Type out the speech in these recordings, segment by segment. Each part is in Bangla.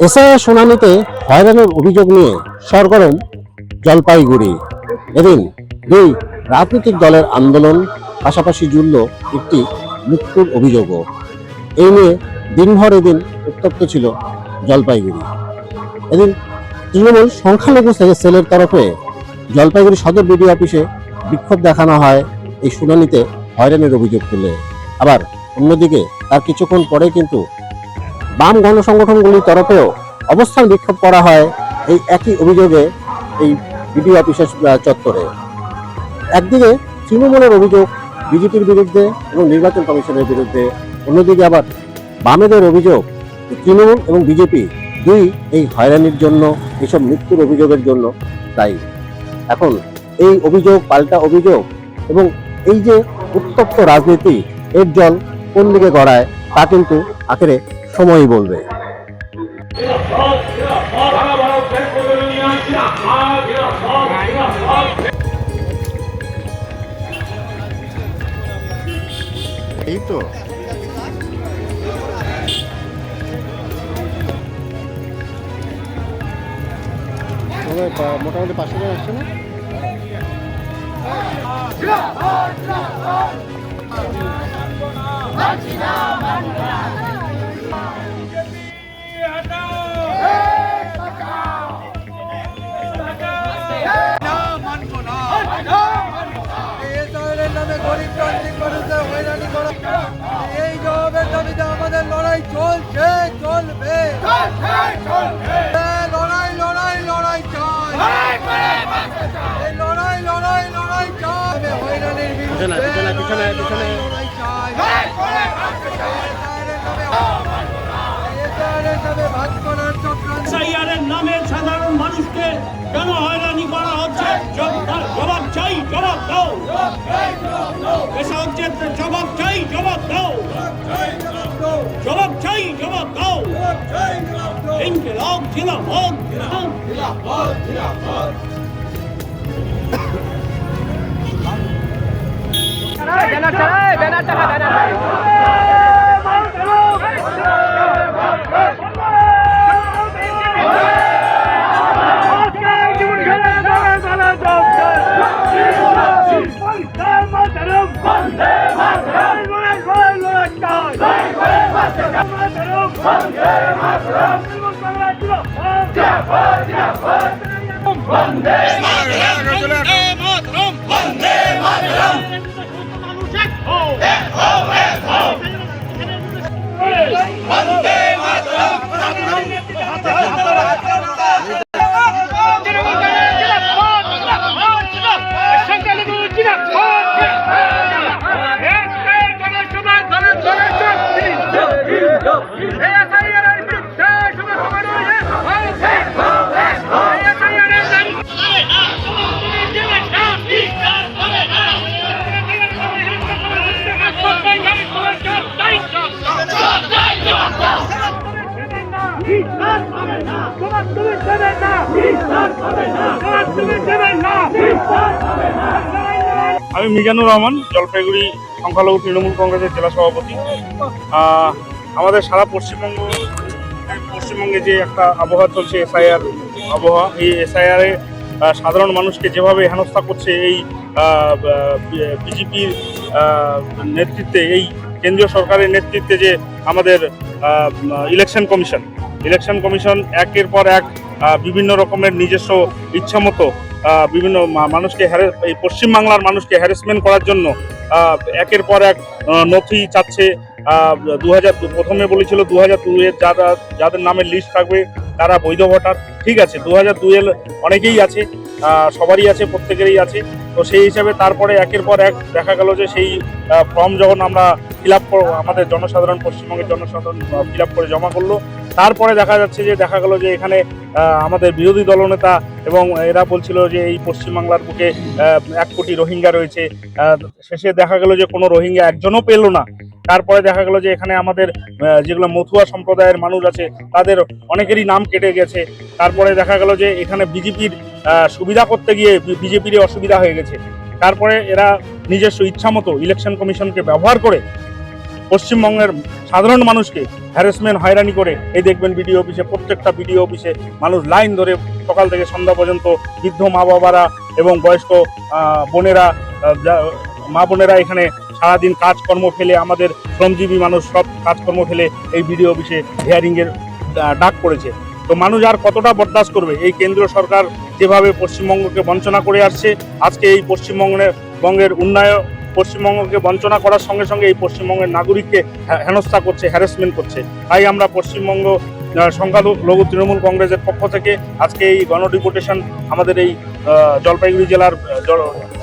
এসআইআর শুনানিতে হয়রানির অভিযোগ নিয়ে সরগরম জলপাইগুড়ি। এদিন দুই রাজনৈতিক দলের আন্দোলন পাশাপাশি জুড়ল একটি মৃত্যুর অভিযোগও। এই নিয়ে দিনভর এদিন উত্তপ্ত ছিল জলপাইগুড়ি। এদিন তৃণমূল সংখ্যালঘু সেলের তরফে জলপাইগুড়ি সদর বিডিও অফিসে বিক্ষোভ দেখানো হয় এই শুনানিতে হয়রানির অভিযোগ তুলে। আবার অন্যদিকে তার কিছুক্ষণ পরে কিন্তু বাম গণসংগঠনগুলির তরফেও অবস্থান বিক্ষোভ করা হয় এই একই অভিযোগে এই বিডিও অফিসের চত্বরে। একদিকে তৃণমূলের অভিযোগ বিজেপির বিরুদ্ধে এবং নির্বাচন কমিশনের বিরুদ্ধে, অন্যদিকে আবার বামেদের অভিযোগ তৃণমূল এবং বিজেপি দুই এই হয়রানির জন্য, এইসব মৃত্যুর অভিযোগের জন্য দায়ী। এখন এই অভিযোগ পাল্টা অভিযোগ এবং এই যে উত্তপ্ত রাজনীতি, এর জল কোন দিকে গড়ায় তা কিন্তু আখেরে সময়ই বলবে। এই তো মোটামুটি 500 জন আসছে না? এই জবাবের দাবিতে আমাদের লড়াই চলছে, চলবে। লড়াই লড়াই লড়াই চাই, এই লড়াই লড়াই লড়াই চাই। হয়রানির বিরুদ্ধে লড়াই চাই। ভাগ করার চক্রান্ত, এসআইআরের নামে সাধারণ মানুষকে কেন হয়রানি করা হচ্ছে? জবাব চাই, জবাব দাও। এসা হচ্ছে জবাব চাই, জবাব দাও। জবাব চাই, জবাব দাও। ইনকিলাব জিন্দাবাদ, জিন্দাবাদ, জিন্দাবাদ। আমি মিজানুর রহমান, জলপাইগুড়ি সংখ্যালঘু তৃণমূল কংগ্রেসের জেলা সভাপতি। আমাদের সারা পশ্চিমবঙ্গে যে একটা আবহাওয়া চলছে, এসআইআর আবহাওয়া, এই এসআইআরে সাধারণ মানুষকে যেভাবে হেনস্থা করছে এই বিজেপির নেতৃত্বে, এই কেন্দ্রীয় সরকারের নেতৃত্বে যে আমাদের ইলেকশন কমিশন একের পর এক বিভিন্ন রকমের নিজস্ব ইচ্ছামতো বিভিন্ন মানুষকে এই পশ্চিমবাংলার মানুষকে হ্যারাসমেন্ট করার জন্য একের পর এক নথি চাচ্ছে। প্রথমে বলেছিল 2002-এর যাদের নামের লিস্ট থাকবে তারা বৈধ ভোটার। ঠিক আছে, 2002-এর অনেকেই আছে, সবারই আছে, প্রত্যেকেরই আছে। তো সেই হিসাবে তারপরে একের পর এক দেখা গেল যে সেই ফর্ম যখন আমরা ফিল আপ আমাদের পশ্চিমবঙ্গের জনসাধারণ ফিল আপ করে জমা করলো, তারপরে দেখা গেল যে এখানে আমাদের বিরোধী দলনেতা এবং এরা বলছিল যে এই পশ্চিমবাংলার বুকে 1 কোটি রোহিঙ্গা রয়েছে। শেষে দেখা গেল যে কোনো রোহিঙ্গা একজনও পেল না। তারপরে দেখা গেল যে এখানে আমাদের যেগুলো মথুয়া সম্প্রদায়ের মানুষ আছে তাদের অনেকেরই নাম কেটে গেছে। তারপরে দেখা গেল যে এখানে বিজেপির সুবিধা করতে গিয়ে বিজেপির অসুবিধা হয়ে গেছে। তারপরে এরা নিজস্ব ইচ্ছামতো ইলেকশন কমিশনকে ব্যবহার করে পশ্চিমবঙ্গের সাধারণ মানুষকে হ্যারাসমেন্ট হয়রানি করে। এই দেখবেন বিডিও অফিসে, প্রত্যেকটা বিডিও অফিসে মানুষ লাইন ধরে সকাল থেকে সন্ধ্যা পর্যন্ত, বৃদ্ধ মা বাবারা এবং বয়স্ক বোনেরা, মা বোনেরা এখানে সারাদিন কাজকর্ম ফেলে, আমাদের শ্রমজীবী মানুষ সব কাজকর্ম ফেলে এই বিডিও অফিসে হিয়ারিংয়ের ডাক পড়েছে। তো মানুষ আর কতটা বরদাস্ত করবে? এই কেন্দ্রীয় সরকার যেভাবে পশ্চিমবঙ্গকে বঞ্চনা করে আসছে, আজকে এই পশ্চিমবঙ্গের উন্নয়ন, পশ্চিমবঙ্গকে বঞ্চনা করার সঙ্গে সঙ্গে এই পশ্চিমবঙ্গের নাগরিককে হেনস্থা করছে, হ্যারাসমেন্ট করছে। তাই আমরা পশ্চিমবঙ্গ সংখ্যালঘু তৃণমূল কংগ্রেসের পক্ষ থেকে আজকে এই গণডিপুটেশন আমাদের এই জলপাইগুড়ি জেলার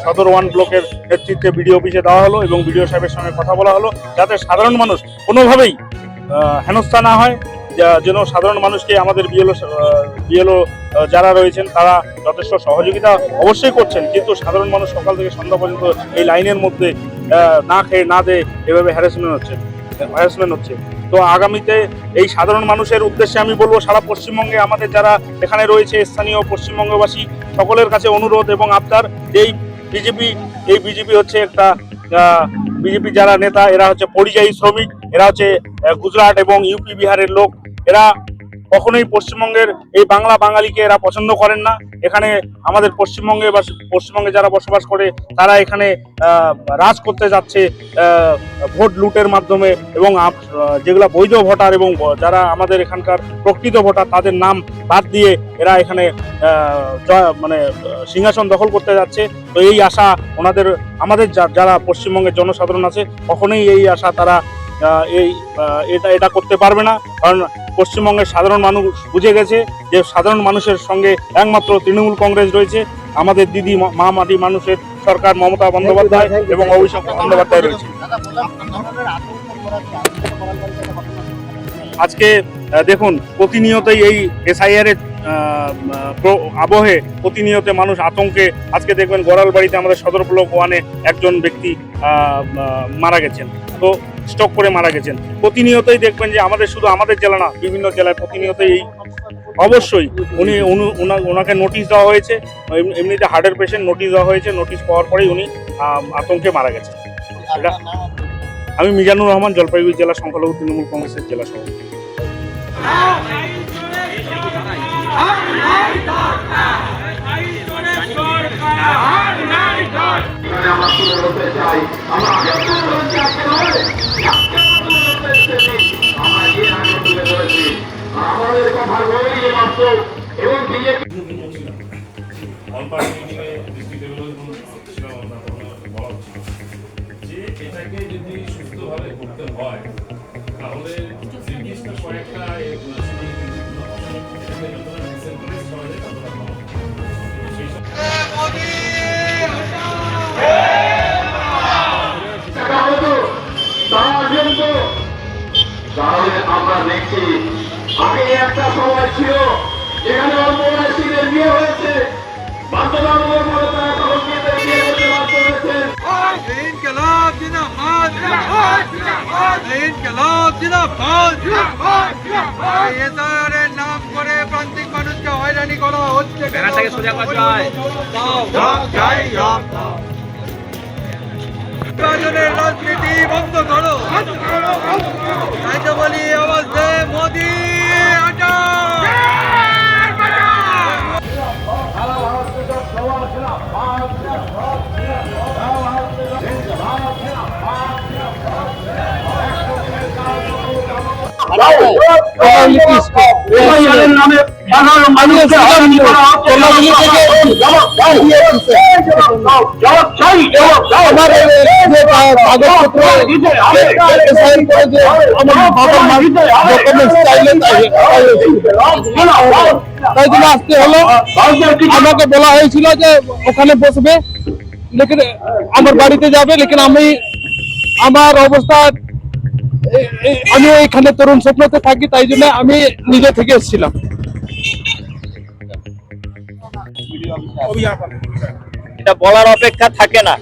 সদর 1 ব্লকের নেতৃত্বে বিডিও অফিসে দেওয়া হলো এবং বিডিও সাহেবের সঙ্গে কথা বলা হলো, যাতে সাধারণ মানুষ কোনোভাবেই হেনস্থা না হয়, যেন সাধারণ মানুষকে আমাদের বিএলও যারা রয়েছেন তারা যথেষ্ট সহযোগিতা অবশ্যই করছেন, কিন্তু সাধারণ মানুষ সকাল থেকে সন্ধ্যা পর্যন্ত এই লাইনের মধ্যে না খেয়ে না দিয়ে এভাবে হ্যারাসমেন্ট হচ্ছে। তো আগামীতে এই সাধারণ মানুষের উদ্দেশ্যে আমি বলবো, সারা পশ্চিমবঙ্গে আমাদের যারা এখানে রয়েছে স্থানীয় পশ্চিমবঙ্গবাসী সকলের কাছে অনুরোধ এবং আবদার, এই বিজেপি হচ্ছে একটা বিজেপি যারা নেতা, এরা হচ্ছে পরিযায়ী শ্রমিক, এরা হচ্ছে গুজরাট এবং ইউপি বিহারের লোক। এরা কখনোই পশ্চিমবঙ্গের এই বাঙালিকে এরা পছন্দ করেন না। এখানে আমাদের পশ্চিমবঙ্গে যারা বসবাস করে তারা এখানে রাজ করতে যাচ্ছে ভোট লুটের মাধ্যমে, এবং যেগুলা বৈধ ভোটার এবং যারা আমাদের এখানকার প্রকৃত ভোটার তাদের নাম বাদ দিয়ে এরা এখানে সিংহাসন দখল করতে যাচ্ছে। তো এই আশা আমাদের যারা পশ্চিমবঙ্গের জনসাধারণ আছে, কখনোই এই আশা তারা এটা করতে পারবে না। কারণ পশ্চিমবঙ্গের সাধারণ মানুষ বুঝে গেছে যে সাধারণ মানুষের সঙ্গে একমাত্র তৃণমূল কংগ্রেস রয়েছে, আমাদের দিদি মা মাটি মানুষের সরকার মমতা বন্দ্যোপাধ্যায় এবং অভিষেক বন্দ্যোপাধ্যায় রয়েছে। আজকে দেখুন, প্রতিনিয়তই এই SIR এর আবহে প্রতিনিয়ত মানুষ আতঙ্কে, আজকে দেখবেন গোড়ালবাড়িতে আমাদের সদর ব্লক 1-এ একজন ব্যক্তি মারা গেছেন, তো স্ট্রোক করে মারা গেছেন। প্রতিনিয়তই দেখবেন যে শুধু আমাদের জেলা না, বিভিন্ন জেলায় প্রতিনিয়তই অবশ্যই ওনাকে নোটিশ দেওয়া হয়েছে, এমনিতে হার্টের পেশেন্ট, নোটিশ দেওয়া হয়েছে, নোটিশ পাওয়ার পরেই উনি আতঙ্কে মারা গেছেন। এটা আমি মিজানুর রহমান, জলপাইগুড়ি জেলা সংখ্যালঘু তৃণমূল কংগ্রেসের জেলা সভাপতি। আমাদের কথা বলেই মাত্র এবং বিজেপি যে এটাকে যদি সুস্থভাবে করতে হয় তাহলে নির্দিষ্ট কয়েকটা তাহলে আমরা দেখছি আগে একটা সময় ছিল যেখানে অল্প বয়সীদের বিয়ে হয়েছে, বাধ্যতামূলক ভাবে তারা তখন বিয়েতে বিয়ে করতে বাধ্য হয়েছে। ইনকিলাব জিন্দাবাদ, ইনকিলাব জিন্দাবাদ। SIR এর নাম করে প্রান্তিক মানুষকে হয়রানি করা হচ্ছে। নির্বাচনের রাজনীতি বন্ধ করো, বলি আওয়াজ দে মোদি হটাও। নামে সাধারণ মানুষকে হয়রানি করা হচ্ছে। জবাব চাই, জবাব দাও। তাই জন্য আজকে হলো, আমাকে বলা হয়েছিল যে ওখানে বসবে, লেকিন আমার বাড়িতে যাবে, লেকিন আমার অবস্থা, আমি এখানে তরুণ স্বপ্নতে থাকি, তাই জন্য আমি নিজে থেকে এসেছিলাম। এটা বলার অপেক্ষা থাকে না।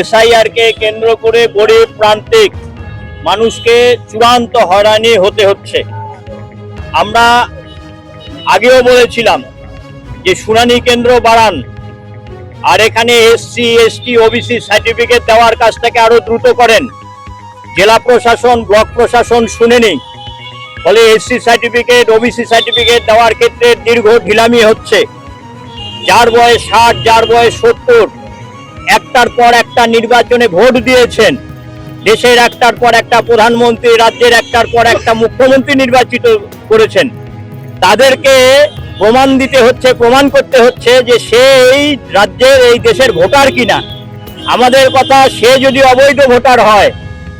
SIR কে কেন্দ্র করে গরিব প্রান্তিক মানুষকে চূড়ান্ত হয়রানি হতে হচ্ছে। আমরা আগেও বলেছিলাম যে শুনানি কেন্দ্র বাড়ান, আর এখানে SC ST OBC সার্টিফিকেট দেওয়ার কাজটাকে আরো দ্রুত করেন। জেলা প্রশাসন, ব্লক প্রশাসন শুনেনি। ফলে এসসি সার্টিফিকেট, ওবিসি সার্টিফিকেট দেওয়ার ক্ষেত্রে দীর্ঘ ঢিলামি হচ্ছে। যার বয়স 60, যার বয়স 70, একটার পর একটা নির্বাচনে ভোট দিয়েছেন, দেশের একটার পর একটা প্রধানমন্ত্রী, রাজ্যের একটার পর একটা মুখ্যমন্ত্রী নির্বাচিত করেছেন, তাদেরকে প্রমাণ দিতে হচ্ছে, প্রমাণ করতে হচ্ছে যে সে এই রাজ্যের, এই দেশের ভোটার কিনা। আমাদের কথা, সে যদি অবৈধ ভোটার হয়,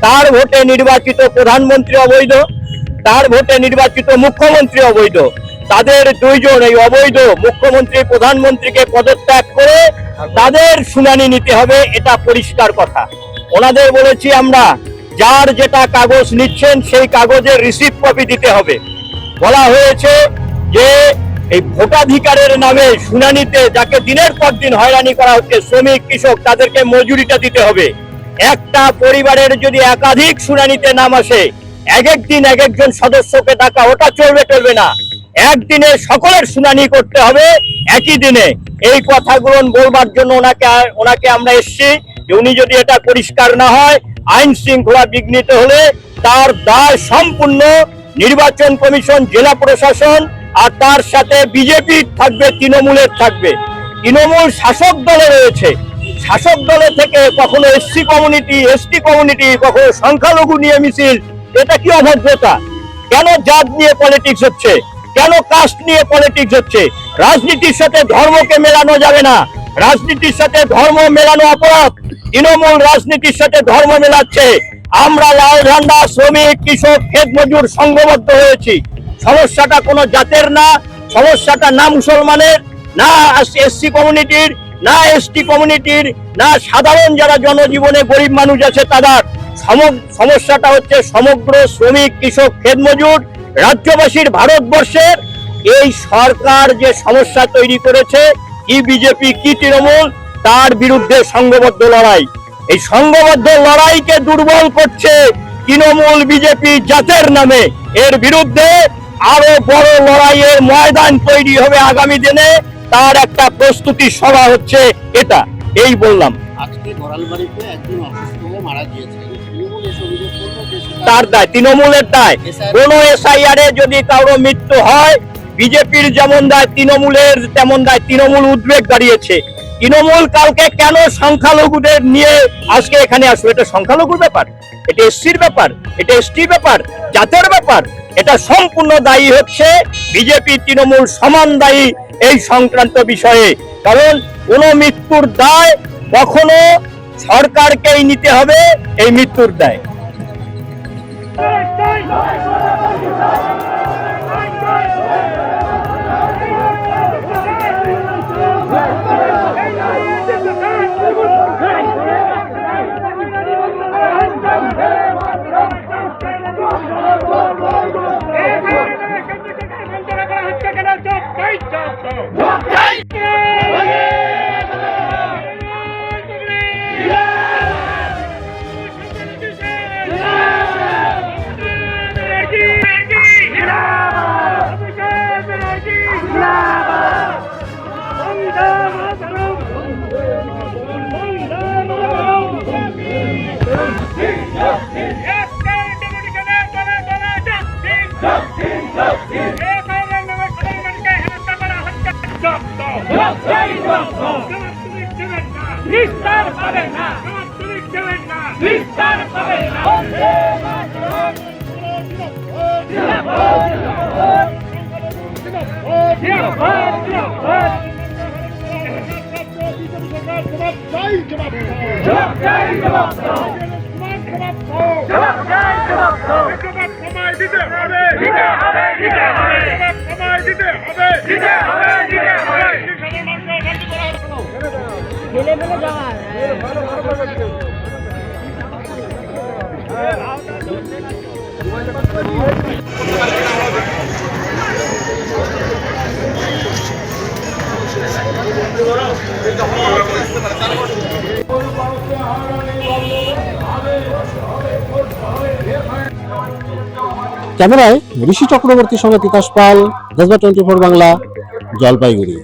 তার ভোটে নির্বাচিত প্রধানমন্ত্রী অবৈধ, তার ভোটে নির্বাচিত মুখ্যমন্ত্রী অবৈধ। তাদের দুইজন, এই অবৈধ মুখ্যমন্ত্রী, প্রধানমন্ত্রীকে পদত্যাগ করে তাদের শুনানি নিতে হবে, এটা পরিষ্কার কথা। ওনাদের বলেছি আমরা, যার যেটা কাগজ নিচ্ছেন সেই কাগজের রিসিপ্ট কপি দিতে হবে। বলা হয়েছে যে এই ভোটাধিকারের নামে শুনানিতে যাকে দিনের পর দিন হয়রানি করা হচ্ছে, শ্রমিক, কৃষক, তাদেরকে মজুরিটা দিতে হবে। একটা পরিবারের যদি একাধিক শুনানিতে নাম আসে, এক একদিন এক একজন সদস্যকে ডাকা, ওটা চলবে না। একদিনে সকলের শুনানি করতে হবে একই দিনে। এই কথাগুলো বলবার জন্য ওনাকে আমরা এসেছি যে উনি যদি এটা পরিষ্কার না হয়, আইন শৃঙ্খলা বিঘ্নিত হলে তার দায় সম্পূর্ণ নির্বাচন কমিশন, জেলা প্রশাসন, আর তার সাথে বিজেপি থাকবে, তৃণমূলের থাকবে। তৃণমূল শাসক দলে রয়েছে, শাসক দলে থেকে কখনো এসসি কমিউনিটি, এসটি কমিউনিটি, কখনো সংখ্যালঘু নিয়ে মিছিল। এটা কি অভদ্রতা? কেন জাত নিয়ে পলিটিক্স হচ্ছে? কেন কাস্ট নিয়ে পলিটিক্স হচ্ছে? রাজনীতির সাথে ধর্মকে মেলানো যাবে না, রাজনীতির সাথে ধর্ম মেলানো অপরাধ। তৃণমূল রাজনীতির সাথে ধর্ম মেলাচ্ছে। আমরা লাল ঝান্ডা, শ্রমিক, কৃষক, ক্ষেত মজুর সংঘবদ্ধ হয়েছি। সমস্যাটা কোনো জাতের না, সমস্যাটা না মুসলমানের, না এসসি কমিউনিটির, না এসটি কমিউনিটির, না সাধারণ যারা জনজীবনে গরিব মানুষ আছে তাদের। সমস্যাটা হচ্ছে সমগ্র শ্রমিক, কৃষক, ক্ষেত মজুর, রাজ্যবাসীর, ভারতবর্ষের। এই সরকার যে সমস্যা তৈরি করেছে, কি বিজেপি কি তৃণমূল, তার বিরুদ্ধে সংঘবদ্ধ লড়াই। এই সংঘবদ্ধ লড়াইকে দুর্বল করছে তৃণমূল, বিজেপি জাতের নামে। এর বিরুদ্ধে আরো বড় লড়াইয়ের ময়দান তৈরি হবে আগামী দিনে, তার একটা প্রস্তুতি সভা হচ্ছে এটা। এই বললাম। আজকে গড়ালবাড়িতে একজন অসুস্থ হয়ে মারা গিয়েছে, তৃণমূল এসে অভিযোগ করলো যে তার দায়, তৃণমূলের দায়। কোন এসআইআর এ যদি কারো মৃত্যু হয়, বিজেপির যেমন দায়, তৃণমূলের তেমন দায়। তৃণমূল উদ্বেগ দাঁড়িয়েছে। তৃণমূল কালকে কেন সংখ্যালঘুদের নিয়ে আজকে এখানে আসবে? এটা সংখ্যালঘুর ব্যাপার, এটা এসসির ব্যাপার, এটা এসটি ব্যাপার, জাতের ব্যাপার। এটা সম্পূর্ণ দায়ী হচ্ছে বিজেপি, তৃণমূল সমান দায়ী এই সংক্রান্ত বিষয়ে। কারণ কোন মৃত্যুর দায় কখনো সরকারকেই নিতে হবে, এই মৃত্যুর দায়। ক্যামেরায় ঋষি চক্রবর্তীর সঙ্গে তিতাস পাল, দেশবা 24 বাংলা, জলপাইগুড়ি।